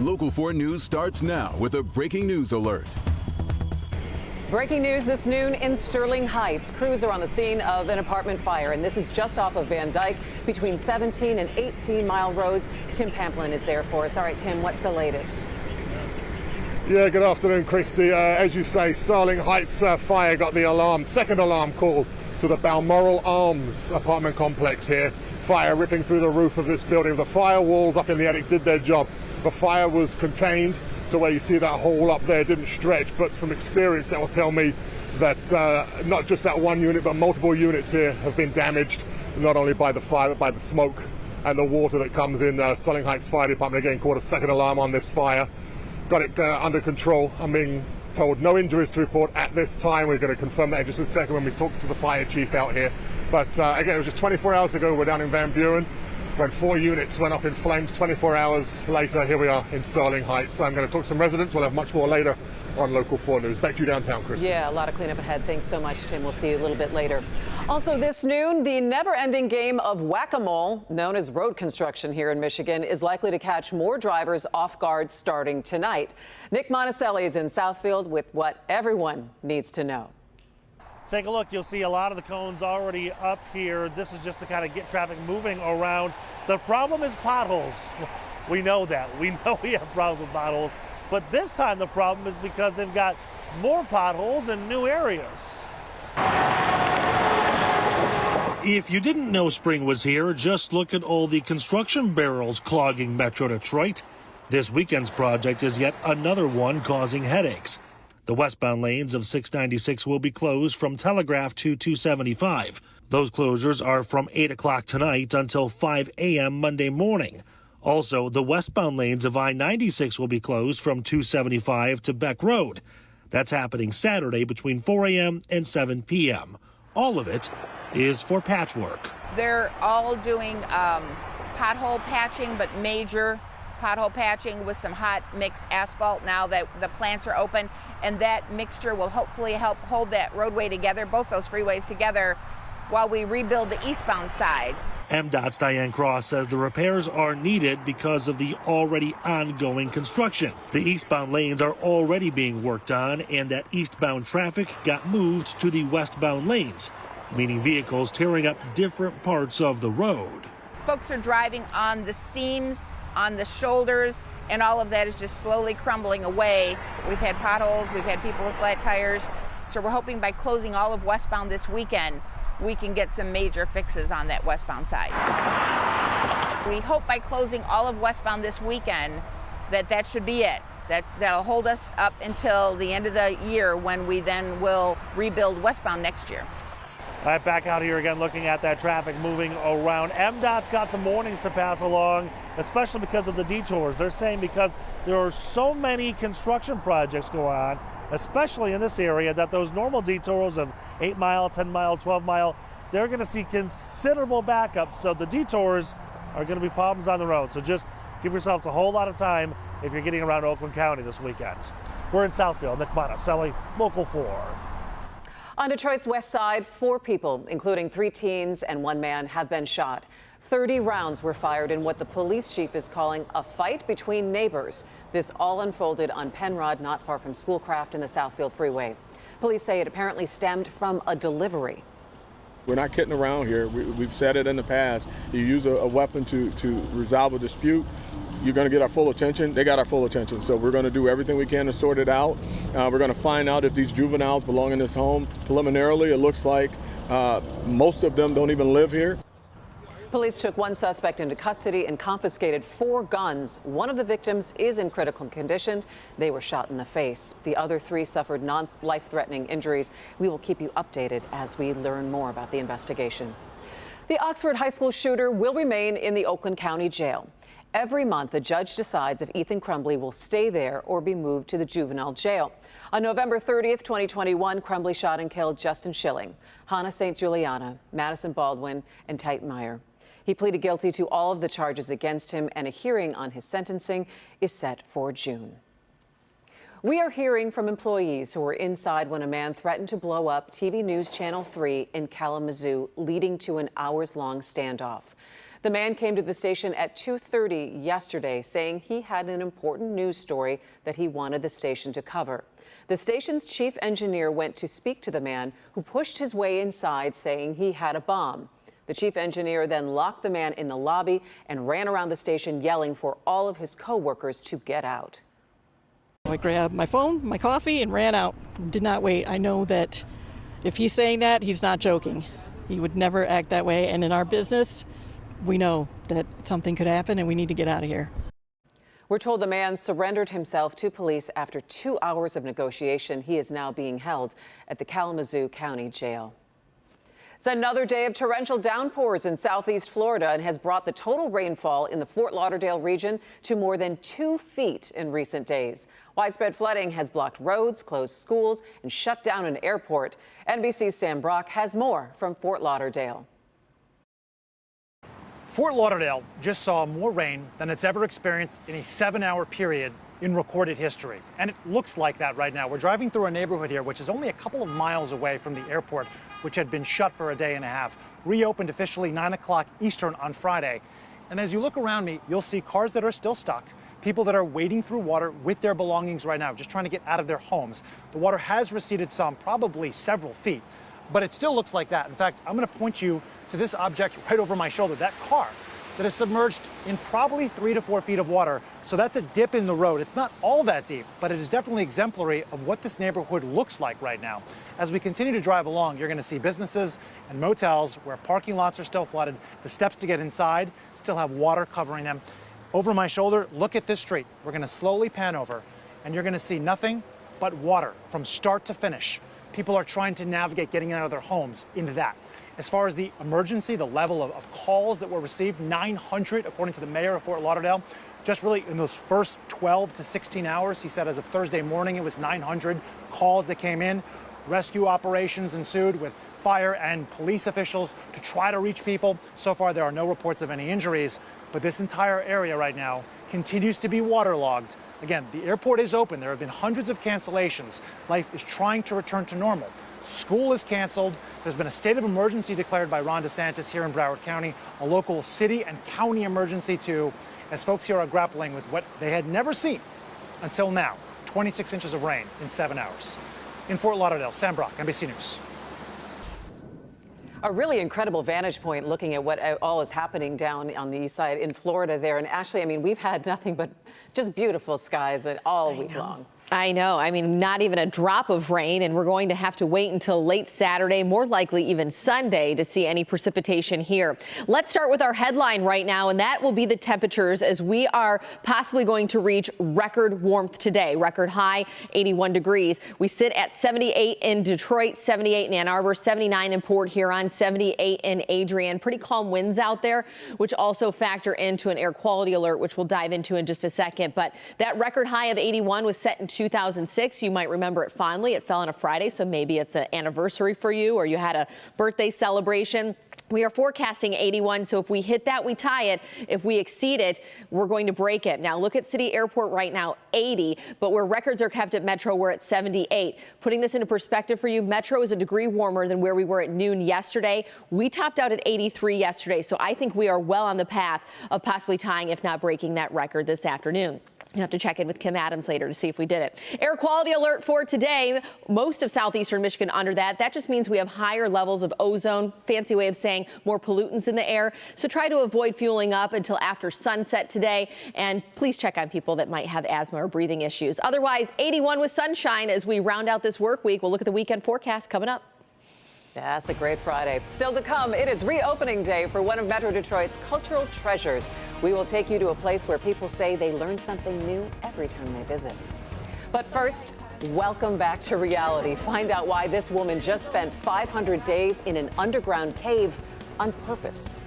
Local 4 News starts now with a breaking news alert. Breaking news this noon in Sterling Heights. Crews are on the scene of an apartment fire, and this is just off of Van Dyke between 17 and 18 Mile Roads. Tim Pamplin is there for us. All right, Tim, what's the latest? Yeah, good afternoon, Christy. As you say, Sterling Heights fire got the second alarm call to the Balmoral Arms apartment complex here. Fire ripping through the roof of this building. The firewalls up in the attic did their job. The fire was contained to where you see that hole up there didn't stretch, but from experience that will tell me that not just that one unit but multiple units here have been damaged, not only by the fire but by the smoke and the water that comes in. Sterling Heights Fire Department again caught a second alarm on this fire. Got it under control. I'm being told no injuries to report at this time. We're going to confirm that in just a second when we talk to the fire chief out here. But again, it was just 24 hours ago we're down in Van Buren when 4 units went up in flames. 24 hours later, here we are in Sterling Heights. So I'm going to talk to some residents. We'll have much more later on Local 4 News. Back to you downtown, Chris. Yeah, a lot of cleanup ahead. Thanks so much, Tim. We'll see you a little bit later. Also this noon, the never-ending game of whack-a-mole, known as road construction here in Michigan, is likely to catch more drivers off guard starting tonight. Nick Monticelli is in Southfield with what everyone needs to know. Take a look. You'll see a lot of the cones already up here. This is just to kind of get traffic moving around. The problem is potholes. We know that. We know we have problems with potholes. But this time the problem is because they've got more potholes in new areas. If you didn't know spring was here, just look at all the construction barrels clogging Metro Detroit. This weekend's project is yet another one causing headaches. The westbound lanes of 696 will be closed from Telegraph to 275. Those closures are from 8 o'clock tonight until 5 a.m. Monday morning. Also, the westbound lanes of I-96 will be closed from 275 to Beck Road. That's happening Saturday between 4 a.m. and 7 p.m. All of it is for patchwork. They're all doing pothole patching, but major pothole patching with some hot mix asphalt now that the plants are open, and that mixture will hopefully help hold that roadway together, both those freeways together, while we rebuild the eastbound sides. MDOT's Diane Cross says the repairs are needed because of the already ongoing construction. The eastbound lanes are already being worked on, and that eastbound traffic got moved to the westbound lanes, meaning vehicles tearing up different parts of the road. Folks are driving on the seams, on the shoulders, and all of that is just slowly crumbling away. We've had potholes, we've had people with flat tires, so we're hoping by closing all of westbound this weekend, we can get some major fixes on that westbound side. We hope by closing all of westbound this weekend that should be it. That'll hold us up until the end of the year when we then will rebuild westbound next year. All right, back out here again looking at that traffic moving around. MDOT's got some warnings to pass along, especially because of the detours. They're saying because there are so many construction projects going on, especially in this area, that those normal detours of 8 mile, 10 mile, 12 mile, they're going to see considerable backup. So the detours are going to be problems on the road. So just give yourselves a whole lot of time if you're getting around Oakland County this weekend. We're in Southfield. Nick Monticelli, Local 4. On Detroit's west side, 4 people, including 3 teens and 1 man, have been shot. 30 rounds were fired in what the police chief is calling a fight between neighbors. This all unfolded on Penrod, not far from Schoolcraft in the Southfield Freeway. Police say it apparently stemmed from a delivery. We're not kidding around here. We've said it in the past. You use a weapon to resolve a dispute, you're going to get our full attention. They got our full attention. So we're going to do everything we can to sort it out. We're going to find out if these juveniles belong in this home. Preliminarily, it looks like most of them don't even live here. Police took 1 suspect into custody and confiscated 4 guns. One of the victims is in critical condition. They were shot in the face. The other 3 suffered non-life-threatening injuries. We will keep you updated as we learn more about the investigation. The Oxford High School shooter will remain in the Oakland County Jail. Every month, the judge decides if Ethan Crumbley will stay there or be moved to the juvenile jail. On November 30th, 2021, Crumbley shot and killed Justin Schilling, Hannah St. Juliana, Madison Baldwin, and Tite Meyer. He pleaded guilty to all of the charges against him, and a hearing on his sentencing is set for June. We are hearing from employees who were inside when a man threatened to blow up TV News Channel 3 in Kalamazoo, leading to an hours-long standoff. The man came to the station at 2:30 yesterday saying he had an important news story that he wanted the station to cover. The station's chief engineer went to speak to the man who pushed his way inside saying he had a bomb. The chief engineer then locked the man in the lobby and ran around the station yelling for all of his co-workers to get out. I grabbed my phone, my coffee, and ran out. Did not wait. I know that if he's saying that, he's not joking. He would never act that way. And in our business, we know that something could happen and we need to get out of here. We're told the man surrendered himself to police after 2 hours of negotiation. He is now being held at the Kalamazoo County Jail. It's another day of torrential downpours in southeast Florida and has brought the total rainfall in the Fort Lauderdale region to more than 2 feet in recent days. Widespread flooding has blocked roads, closed schools, and shut down an airport. NBC's Sam Brock has more from Fort Lauderdale. Fort Lauderdale just saw more rain than it's ever experienced in a 7-hour period in recorded history. And it looks like that right now. We're driving through a neighborhood here, which is only a couple of miles away from the airport, which had been shut for a day and a half, reopened officially 9 o'clock Eastern on Friday. And as you look around me, you'll see cars that are still stuck, people that are wading through water with their belongings right now, just trying to get out of their homes. The water has receded some, probably several feet, but it still looks like that. In fact, I'm going to point you to this object right over my shoulder, that car that is submerged in probably 3 to 4 feet of water. So that's a dip in the road. It's not all that deep, but it is definitely exemplary of what this neighborhood looks like right now. As we continue to drive along, you're going to see businesses and motels where parking lots are still flooded. The steps to get inside still have water covering them. Over my shoulder, look at this street. We're going to slowly pan over, and you're going to see nothing but water from start to finish. People are trying to navigate getting out of their homes into that. As far as the emergency, the level of calls that were received, 900, according to the mayor of Fort Lauderdale, just really in those first 12 to 16 hours. He said as of Thursday morning, it was 900 calls that came in. Rescue operations ensued with fire and police officials to try to reach people. So far, there are no reports of any injuries, but this entire area right now continues to be waterlogged. Again, the airport is open. There have been hundreds of cancellations. Life is trying to return to normal. School is canceled. There's been a state of emergency declared by Ron DeSantis here in Broward County, a local city and county emergency too, as folks here are grappling with what they had never seen until now, 26 inches of rain in 7 hours. In Fort Lauderdale, Sam Brock, NBC News. A really incredible vantage point looking at what all is happening down on the east side in Florida there. And Ashley, I mean, we've had nothing but just beautiful skies all week long. I know. I mean, not even a drop of rain, and we're going to have to wait until late Saturday, more likely even Sunday, to see any precipitation here. Let's start with our headline right now, and that will be the temperatures as we are possibly going to reach record warmth today. Record high, 81 degrees. We sit at 78 in Detroit, 78 in Ann Arbor, 79 in Port Huron, 78 in Adrian. Pretty calm winds out there, which also factor into an air quality alert, which we'll dive into in just a second. But that record high of 81 was set in 2006. You might remember it fondly. It fell on a Friday, so maybe it's an anniversary for you or you had a birthday celebration. We are forecasting 81, so if we hit that, we tie it. If we exceed it, we're going to break it. Now, look at City Airport right now, 80, but where records are kept at Metro, we're at 78. Putting this into perspective for you, Metro is a degree warmer than where we were at noon yesterday. We topped out at 83 yesterday, so I think we are well on the path of possibly tying, if not breaking, that record this afternoon. You have to check in with Kim Adams later to see if we did it. Air quality alert for today. Most of southeastern Michigan under that. That just means we have higher levels of ozone. Fancy way of saying more pollutants in the air. So try to avoid fueling up until after sunset today. And please check on people that might have asthma or breathing issues. Otherwise, 81 with sunshine as we round out this work week. We'll look at the weekend forecast coming up. That's a great Friday. Still to come, it is reopening day for one of Metro Detroit's cultural treasures. We will take you to a place where people say they learn something new every time they visit. But first, welcome back to reality. Find out why this woman just spent 500 days in an underground cave on purpose.